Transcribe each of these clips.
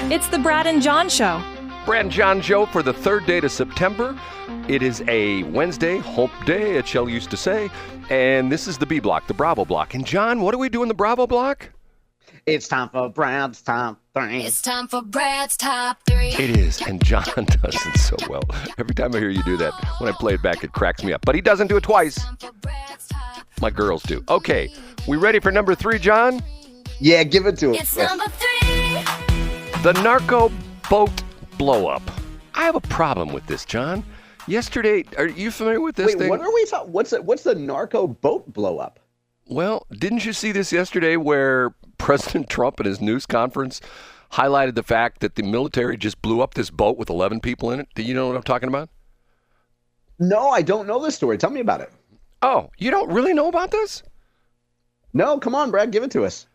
It's the Brad and John Show. Brad and John Show for the third day to September. It is a Wednesday, hump day, as Shell used to say. And this is the B block, the Bravo block. And John, what do we do in the Bravo block? It's time for Brad's Top 3. It's time for Brad's Top 3. It is, and John does it so well. Every time I hear you do that, when I play it back, it cracks me up. But he doesn't do it twice. My girls do. Okay, we ready for number 3, John? Yeah, give it to us. It's number 3. The narco boat blow up. I have a problem with this, John. Yesterday, are you familiar with this thing? Wait, what are we talking? What's the narco boat blow up? Well, didn't you see this yesterday where President Trump in his news conference highlighted the fact that the military just blew up this boat with 11 people in it? Do you know what I'm talking about? No, I don't know this story. Tell me about it. Oh, you don't really know about this? No, come on, Brad, give it to us.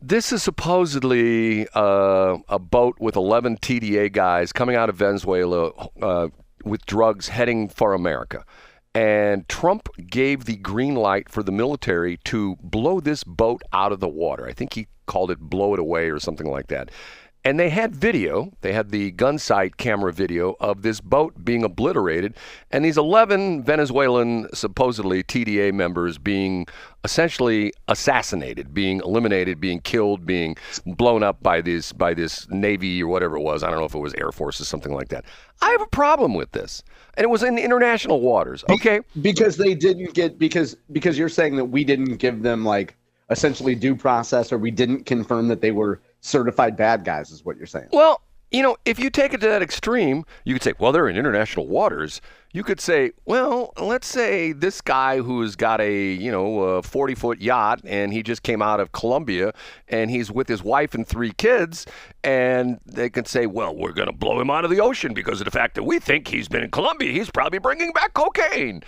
This is supposedly a boat with 11 TDA guys coming out of Venezuela with drugs heading for America. And Trump gave the green light for the military to blow this boat out of the water. I think he called it blow it away or something like that. And they had video, they had the gun sight camera video of this boat being obliterated and these 11 Venezuelan supposedly TDA members being essentially assassinated, being eliminated, being killed, being blown up by this Navy or whatever it was. I don't know if it was Air Force or something like that. I have a problem with this. And it was in international waters. Okay. Because they didn't get, because you're saying that we didn't give them like essentially due process, or we didn't confirm that they were certified bad guys, is what you're saying. Well, you know, if you take it to that extreme, you could say, well, they're in international waters. You could say, well, let's say this guy who's got a 40-foot yacht and he just came out of Colombia and he's with his wife and 3 kids, and they could say, well, we're going to blow him out of the ocean because of the fact that we think he's been in Colombia. He's probably bringing back cocaine.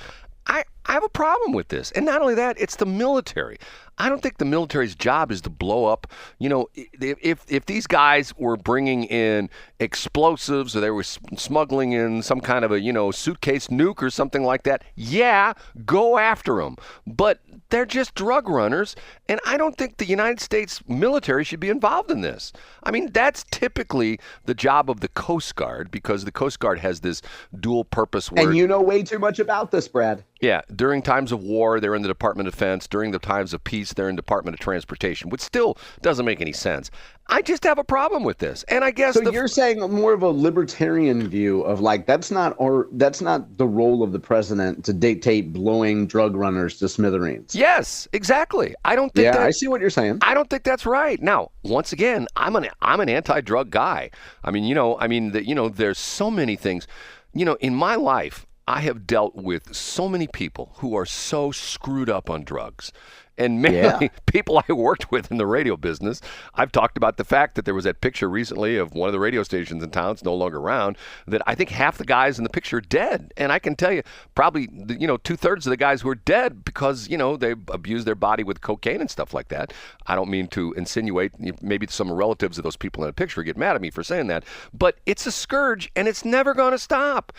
I have a problem with this. And not only that, it's the military. I don't think the military's job is to blow up. You know, if these guys were bringing in explosives or they were smuggling in some kind of a, suitcase nuke or something like that, yeah, go after them. But they're just drug runners, and I don't think the United States military should be involved in this. I mean, that's typically the job of the Coast Guard, because the Coast Guard has this dual purpose word. And you know way too much about this, Brad. Yeah, during times of war, they're in the Department of Defense. During the times of peace, they're in Department of Transportation, which still doesn't make any sense. I just have a problem with this. And I guess you're saying more of a libertarian view of like, that's not the role of the president to dictate blowing drug runners to smithereens. Yes, exactly. I don't think I see what you're saying. I don't think that's right. Now, once again, I'm an anti-drug guy. I mean, there's so many things. In my life, I have dealt with so many people who are so screwed up on drugs. And many people I worked with in the radio business, I've talked about the fact that there was that picture recently of one of the radio stations in town, it's no longer around, that I think half the guys in the picture are dead. And I can tell you probably, 2/3 of the guys who are dead because, they abused their body with cocaine and stuff like that. I don't mean to insinuate, maybe some relatives of those people in the picture get mad at me for saying that, but it's a scourge and it's never going to stop.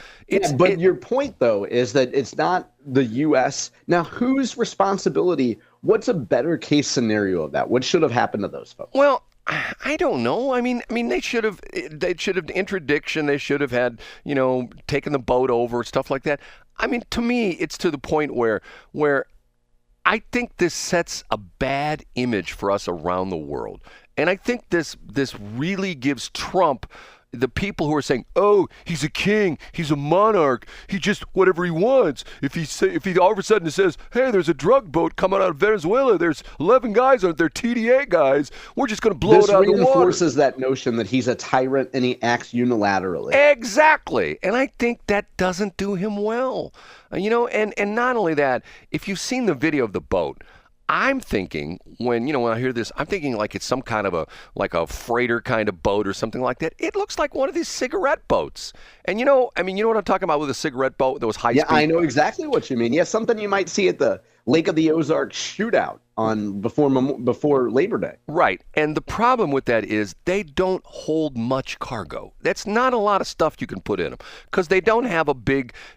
But your point, though, is that it's not the U.S. Now, whose responsibility? What's a better case scenario of that? What should have happened to those folks? Well, I don't know. I mean, they should have interdiction. They should have had, taken the boat over, stuff like that. I mean, to me, it's to the point where I think this sets a bad image for us around the world. And I think this really gives Trump, the people who are saying, oh, he's a king, he's a monarch, he just whatever he wants. If he all of a sudden says, hey, there's a drug boat coming out of Venezuela, there's 11 guys on it, they're TDA guys, we're just going to blow it out of the water. This reinforces that notion that he's a tyrant and he acts unilaterally. Exactly. And I think that doesn't do him well. And not only that, if you've seen the video of the boat, I'm thinking when I hear this, I'm thinking like it's some kind of a freighter kind of boat or something like that. It looks like one of these cigarette boats. And you know what I'm talking about with a cigarette boat, those high speed. Yeah, I know exactly what you mean. Yeah, something you might see at the Lake of the Ozarks shootout on before Labor Day. Right. And the problem with that is they don't hold much cargo. That's not a lot of stuff you can put in them because they don't have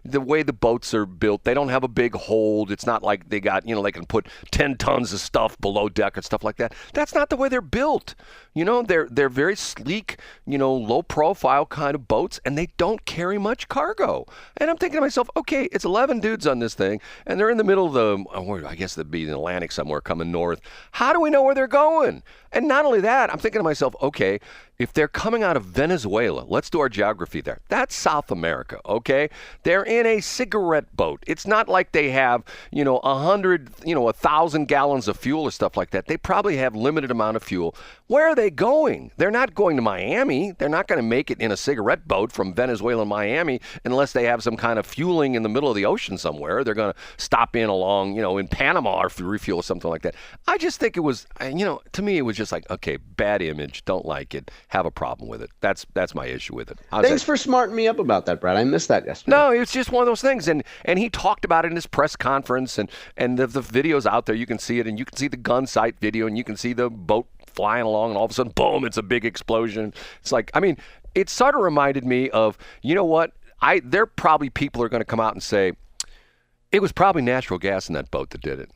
the way the boats are built, they don't have a big hold. It's not like they got, they can put 10 tons of stuff below deck and stuff like that. That's not the way they're built. They're very sleek, low profile kind of boats, and they don't carry much cargo. And I'm thinking to myself, okay, it's 11 dudes on this thing, and they're in the middle of I guess they'd be in the Atlantic somewhere coming north. How do we know where they're going? And not only that, I'm thinking to myself, okay, if they're coming out of Venezuela, let's do our geography there. That's South America, okay? They're in a cigarette boat. It's not like they have, 1,000 gallons of fuel or stuff like that. They probably have limited amount of fuel. Where are they going? They're not going to Miami. They're not going to make it in a cigarette boat from Venezuela to Miami unless they have some kind of fueling in the middle of the ocean somewhere. They're going to stop in along, in Panama or refuel or something like that. I just think it was, to me, it was just like, okay, bad image, don't like it, have a problem with it. That's my issue with it. Thanks for smarting me up about that, Brad. I missed that yesterday. No, it's just one of those things. And he talked about it in his press conference, and the video's out there. You can see it, and you can see the gun sight video, and you can see the boat flying along, and all of a sudden, boom, it's a big explosion. It's like, it sort of reminded me of, what? There probably people are going to come out and say, it was probably natural gas in that boat that did it.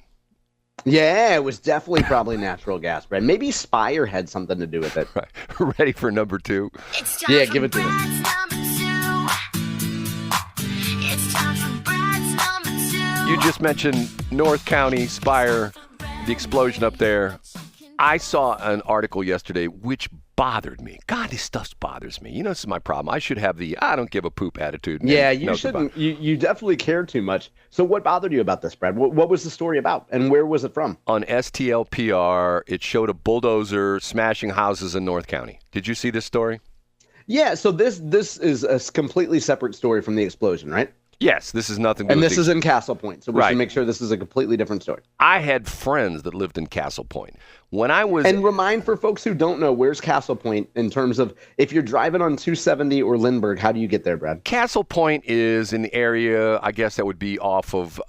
Yeah, it was definitely probably natural gas, Brad. Maybe Spire had something to do with it. Right. Ready for number 2? Yeah, give it to me. You just mentioned North County, Spire, the explosion up there. I saw an article yesterday which bothered me. God, this stuff bothers me. This is my problem. I should have the I don't give a poop attitude. Yeah, you shouldn't. You definitely care too much. So what bothered you about this, Brad? What was the story about, and where was it from? On STLPR, it showed a bulldozer smashing houses in North County. Did you see this story? Yeah, so this is a completely separate story from the explosion, right? Yes, this is nothing to do and with this is in Castle Point, so we Right. should make sure this is a completely different story. I had friends that lived in Castle Point. When I was And remind for folks who don't know, where's Castle Point in terms of if you're driving on 270 or Lindbergh, how do you get there, Brad? Castle Point is in the area, I guess that would be off of,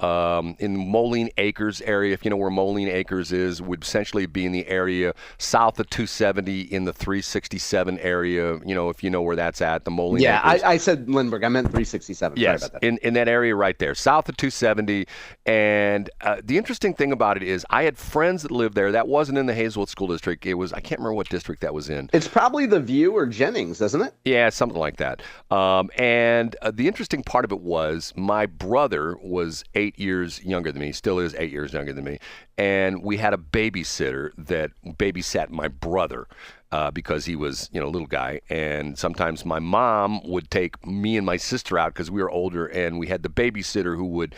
in Moline Acres area. If you know where Moline Acres is, would essentially be in the area south of 270 in the 367 area, if you know where that's at, the Moline Acres. I said Lindbergh. I meant 367. Yes, Sorry about that. in that area right there, south of 270. And the interesting thing about it is I had friends that lived there. That wasn't in the Hazelwood School District. It was, I can't remember what district that was in. It's probably the View or Jennings, isn't it? Yeah, something like that. And the interesting part of it was my brother was 8 years younger than me, still is 8 years younger than me. And we had a babysitter that babysat my brother. Because he was, a little guy, and sometimes my mom would take me and my sister out because we were older, and we had the babysitter who would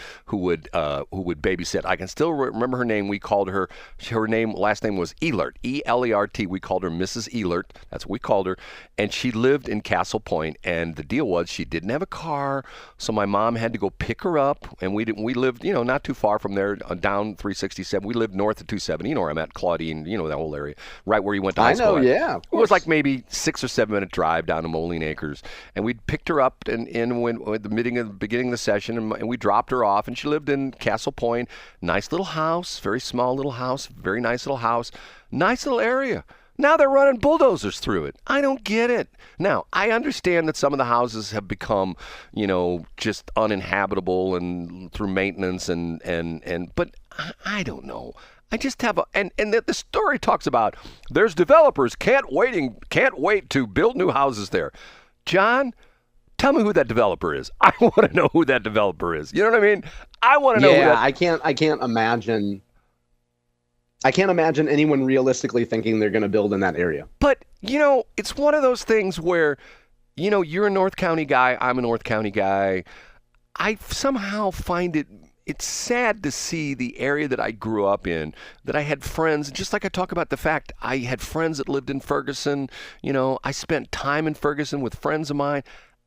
babysit. I can still remember her name. We called her last name was Elert, E-L-E-R-T. We called her Mrs. Elert. That's what we called her, and she lived in Castle Point. And the deal was she didn't have a car, so my mom had to go pick her up, and we lived, not too far from there, down 367. We lived north of 270. You know where I'm at, Claudine. You know that whole area, right where you went to high school. I know, yeah. It was like maybe 6 or 7 minute drive down to Moline Acres, and we picked her up and at the beginning of the session, and we dropped her off, and she lived in Castle Point. Nice little house, very small little house, very nice little house, nice little area. Now they're running bulldozers through it. I don't get it. Now, I understand that some of the houses have become, just uninhabitable and through maintenance but I don't know. I just have and the story talks about there's developers can't wait to build new houses there. John, tell me who that developer is. I want to know who that developer is. You know what I mean? I want to know. Yeah, I can't imagine. I can't imagine anyone realistically thinking they're going to build in that area. But it's one of those things where, you're a North County guy. I'm a North County guy. I somehow find it's sad to see the area that I grew up in, that I had friends, just like I talk about the fact I had friends that lived in Ferguson. I spent time in Ferguson with friends of mine.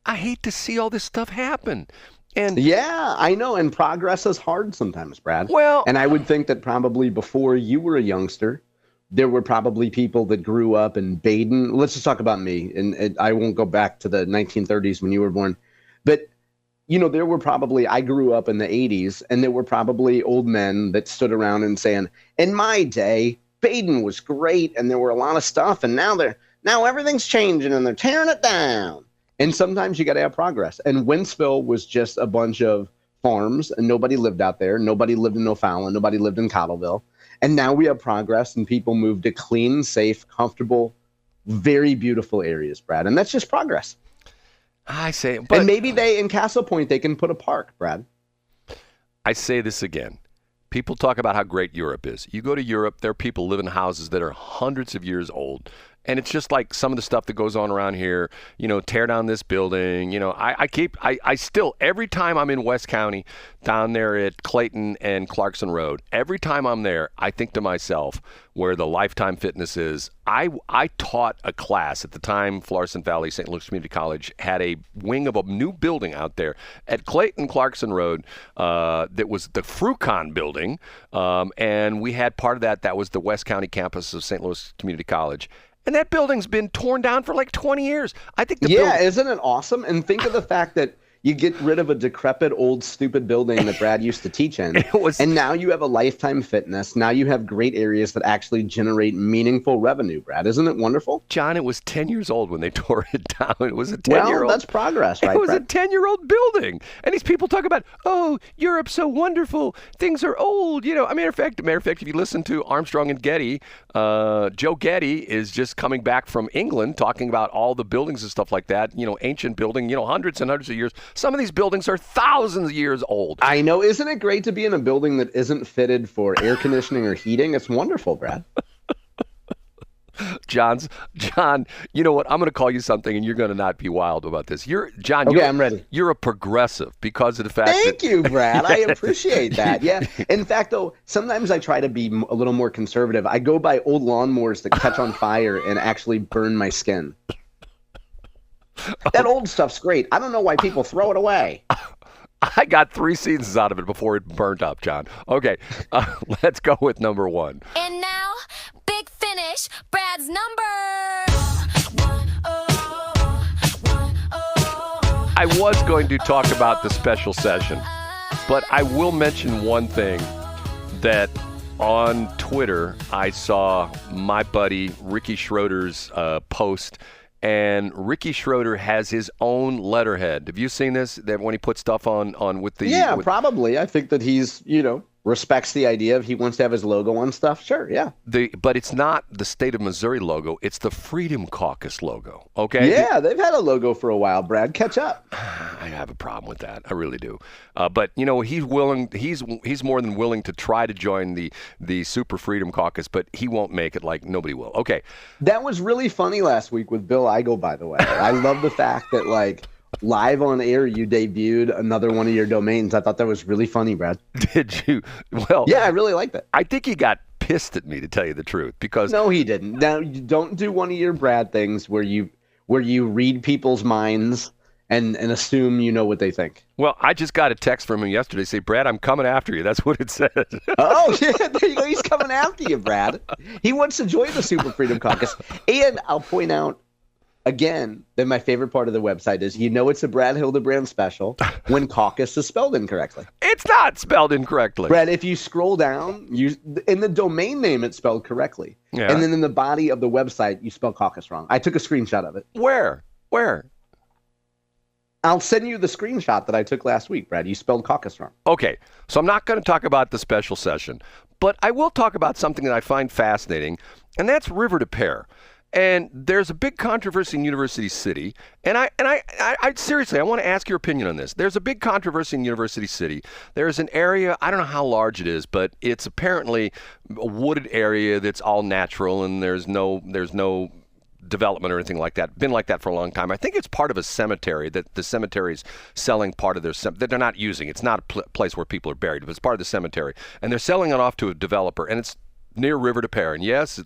I hate to see all this stuff happen. And yeah, I know. And progress is hard sometimes, Brad. Well, and I would think that probably before you were a youngster, there were probably people that grew up in Baden. Let's just talk about me. And I won't go back to the 1930s when you were born. But there were probably, I grew up in the 80s, and there were probably old men that stood around and saying, in my day, Baden was great, and there were a lot of stuff, and now everything's changing, and they're tearing it down. And sometimes you got to have progress. And Wentzville was just a bunch of farms, and nobody lived out there. Nobody lived in O'Fallon. Nobody lived in Cottleville. And now we have progress, and people move to clean, safe, comfortable, very beautiful areas, Brad. And that's just progress. I say, but and maybe in Castle Point, they can put a park, Brad. I say this again. People talk about how great Europe is. You go to Europe, there are people living in houses that are hundreds of years old. And it's just like some of the stuff that goes on around here, tear down this building. I still, every time I'm in West County, down there at Clayton and Clarkson Road, every time I'm there, I think to myself, where the Lifetime Fitness is, I taught a class at the time. Florissant Valley St. Luke's Community College had a wing of a new building out there at Clayton Clarkson Road that was the Frucon building. And we had part of that was the West County campus of St. Louis Community College. And that building's been torn down for like 20 years. I think isn't it awesome? And think of the fact that you get rid of a decrepit, old, stupid building that Brad used to teach in. And now you have a Lifetime Fitness. Now you have great areas that actually generate meaningful revenue, Brad. Isn't it wonderful? John, it was 10 years old when they tore it down. It was a 10-year-old. Well, that's progress, right, It was Brad? a 10-year-old building. And these people talk about, oh, Europe's so wonderful. Things are old. Matter of fact, if you listen to Armstrong and Getty, Joe Getty is just coming back from England talking about all the buildings and stuff like that. Ancient building, hundreds and hundreds of years. Some of these buildings are thousands of years old. I know. Isn't it great to be in a building that isn't fitted for air conditioning or heating? It's wonderful, Brad. John, you know what? I'm going to call you something, and you're going to not be wild about this. I'm ready. You're a progressive because of the fact Thank you, Brad. I appreciate that. Yeah. In fact, though, sometimes I try to be a little more conservative. I go buy old lawnmowers that catch on fire and actually burn my skin. That old stuff's great. I don't know why people throw it away. I got 3 seasons out of it before it burnt up, John. Okay, let's go with number 1. And now, big finish, Brad's number. I was going to talk about the special session, but I will mention one thing that on Twitter I saw my buddy Ricky Schroeder's post. And Ricky Schroeder has his own letterhead. Have you seen this? That when he puts stuff on with the... Yeah, probably. I think that he's, respects the idea of he wants to have his logo on stuff. Sure, yeah. But it's not the state of Missouri logo. It's the Freedom Caucus logo, okay? Yeah, they've had a logo for a while, Brad. Catch up. I have a problem with that. I really do. But, he's willing. He's more than willing to try to join the Super Freedom Caucus, but he won't make it like nobody will. Okay. That was really funny last week with Bill Eigel, by the way. I love the fact that, live on air, you debuted another one of your domains. I thought that was really funny, Brad. Did you? Well, yeah, I really liked it. I think he got pissed at me, to tell you the truth, because no, he didn't. Now, you don't do one of your Brad things where you read people's minds and assume you know what they think. Well, I just got a text from him yesterday. Say, Brad, I'm coming after you. That's what it said. Oh, yeah, there you go. He's coming after you, Brad. He wants to join the Super Freedom Caucus. And I'll point out, again, that my favorite part of the website is, it's a Brad Hildebrand special when caucus is spelled incorrectly. It's not spelled incorrectly. Brad, if you scroll down, in the domain name, it's spelled correctly. Yeah. And then in the body of the website, you spell caucus wrong. I took a screenshot of it. Where? I'll send you the screenshot that I took last week, Brad. You spelled caucus wrong. Okay, so I'm not going to talk about the special session, but I will talk about something that I find fascinating, and that's River to Pear. And there's a big controversy in University City, and I seriously, I want to ask your opinion on this. There's a big controversy in University City. There's an area, I don't know how large it is, but it's apparently a wooded area that's all natural, and there's no development or anything like that. Been like that for a long time. I think it's part of a cemetery that the cemetery's selling part of their that they're not using. It's not a place where people are buried, but it's part of the cemetery, and they're selling it off to a developer, and it's near River to Pear. And yes,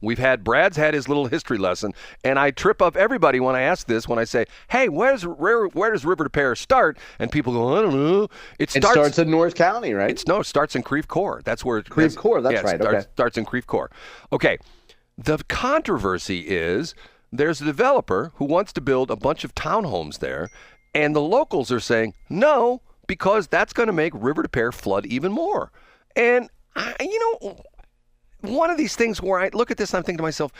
Brad's had his little history lesson, and I trip up everybody when I ask this, when I say, hey, where does River to Pear start? And people go, I don't know. It starts in North County, right? It starts in Creve Coeur. That's where Creve Coeur, that's right. Okay. Starts in Creve Coeur. Okay. The controversy is there's a developer who wants to build a bunch of townhomes there, And the locals are saying, no, because that's going to make River to Pear flood even more. And, one of these things where I look at this and I'm thinking to myself,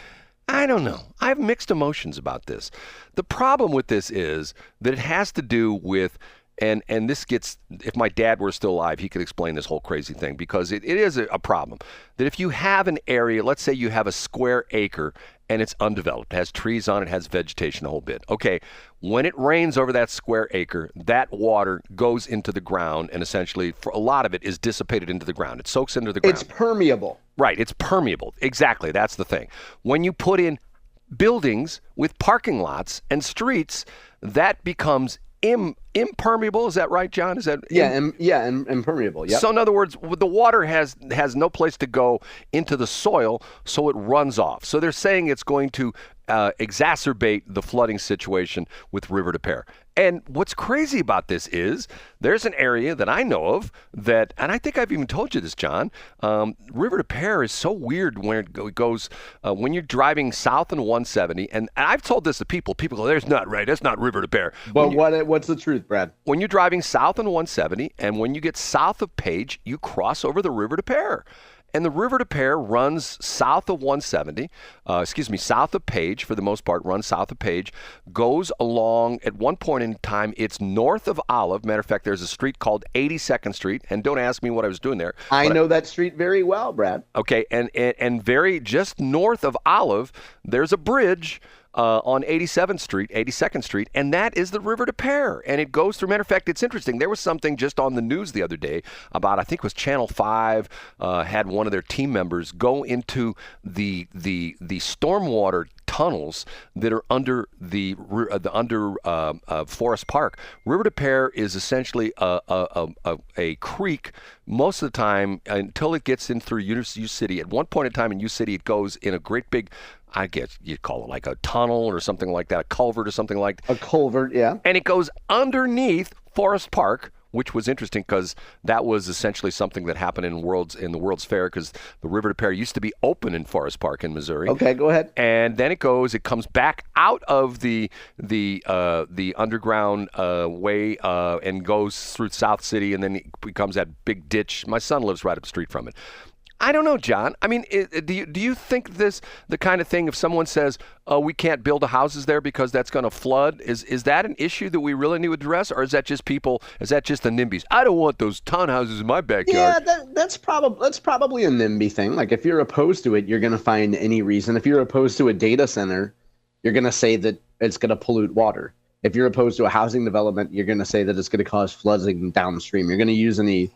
I don't know. I have mixed emotions about this. The problem with this is that it has to do with, and this gets, if my dad were still alive, he could explain this whole crazy thing, because it is a problem. That if you have an area, let's say you have a square acre and it's undeveloped, it has trees on it, has vegetation, a whole bit. Okay, when it rains over that square acre, that water goes into the ground, and essentially, for a lot of it, is dissipated into the ground. It soaks into the ground. It's permeable. Right, it's permeable. Exactly, that's the thing. When you put in buildings with parking lots and streets, that becomes impermeable. Is that right, John? Is that impermeable. Yeah. So in other words, the water has no place to go into the soil, so it runs off. So they're saying it's going to exacerbate the flooding situation with River to Pear. And what's crazy about this is there's an area that I know of that, and I think I've even told you this, John, River to Pear is so weird when it goes, when you're driving south on 170, and I've told this to people go, that's not right, that's not River to Pear. But what's the truth, Brad? When you're driving south on 170, and when you get south of Page, you cross over the River to Pear. And the River to Pear runs south of 170, south of Page, for the most part, runs south of Page, goes along, at one point in time, it's north of Olive. Matter of fact, there's a street called 82nd Street, and don't ask me what I was doing there. I know that street very well, Brad. Okay, and very just north of Olive, there's a bridge on 82nd Street, and that is the River to Pear, and it goes through. Matter of fact, it's interesting. There was something just on the news the other day about, I think it was Channel 5, had one of their team members go into the stormwater tunnels that are under Forest Park. River to Pear is essentially a creek most of the time until it gets in through U City. At one point in time in U City, it goes in a great big, I guess you'd call it like a tunnel or something like that, a culvert or something like that. A culvert, yeah. And it goes underneath Forest Park, which was interesting because that was essentially something that happened in the World's Fair, because the River to Pear used to be open in Forest Park in Missouri. Okay, go ahead. And then it comes back out of the underground way and goes through South City, and then it becomes that big ditch. My son lives right up the street from it. I don't know, John. I mean, do you think the kind of thing, if someone says, we can't build houses there because that's going to flood, is that an issue that we really need to address, or is that just the NIMBYs? I don't want those townhouses in my backyard. Yeah, that's probably a NIMBY thing. Like, if you're opposed to it, you're going to find any reason. If you're opposed to a data center, you're going to say that it's going to pollute water. If you're opposed to a housing development, you're going to say that it's going to cause flooding downstream. You're going to use any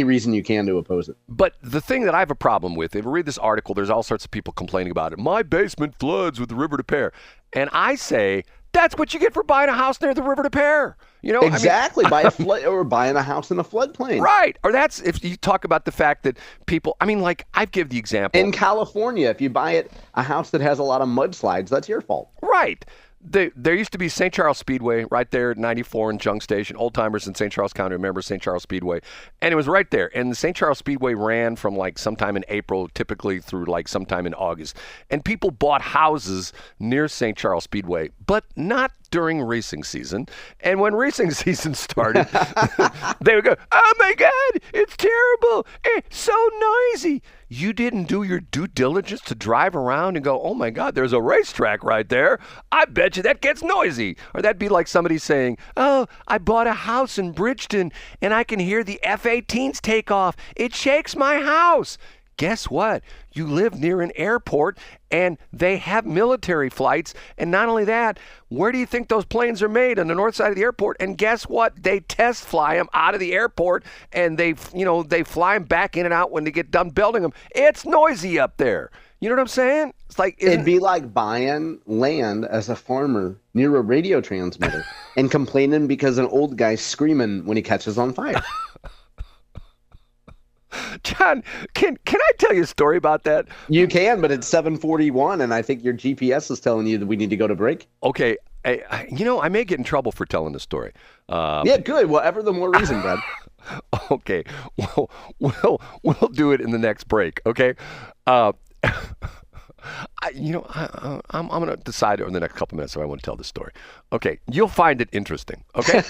reason you can to oppose it. But the thing that I have a problem with, if you read this article, there's all sorts of people complaining about it. My basement floods with the River to Pear. And I say, that's what you get for buying a house near the River to Pear. Exactly. Buy a flood, or buying a house in a floodplain. Right. Or that's, if you talk about the fact that people, I've given the example. In California, if you buy a house that has a lot of mudslides, that's your fault. Right. There used to be St. Charles Speedway right there at 94 and Junk Station. Old timers in St. Charles County remember St. Charles Speedway. And it was right there. And the St. Charles Speedway ran from sometime in April, typically through sometime in August. And people bought houses near St. Charles Speedway, but not during racing season. And when racing season started, they would go, oh my God, it's terrible. It's so noisy. You didn't do your due diligence to drive around and go, oh my God, there's a racetrack right there. I bet you that gets noisy. Or that'd be like somebody saying, oh, I bought a house in Bridgeton and I can hear the F-18s take off. It shakes my house. Guess what? You live near an airport and they have military flights. And not only that, where do you think those planes are made? On the north side of the airport. And guess what? They test fly them out of the airport and they fly them back in and out when they get done building them. It's noisy up there. You know what I'm saying? It's like it'd be like buying land as a farmer near a radio transmitter and complaining because an old guy's screaming when he catches on fire. John, can I tell you a story about that? You can, but it's 7:41, and I think your GPS is telling you that we need to go to break. Okay. I may get in trouble for telling the story. Yeah, good. Well, ever the more reason, Brad. Okay. We'll do it in the next break, okay? I'm going to decide over the next couple minutes if I want to tell this story. Okay, you'll find it interesting. Okay,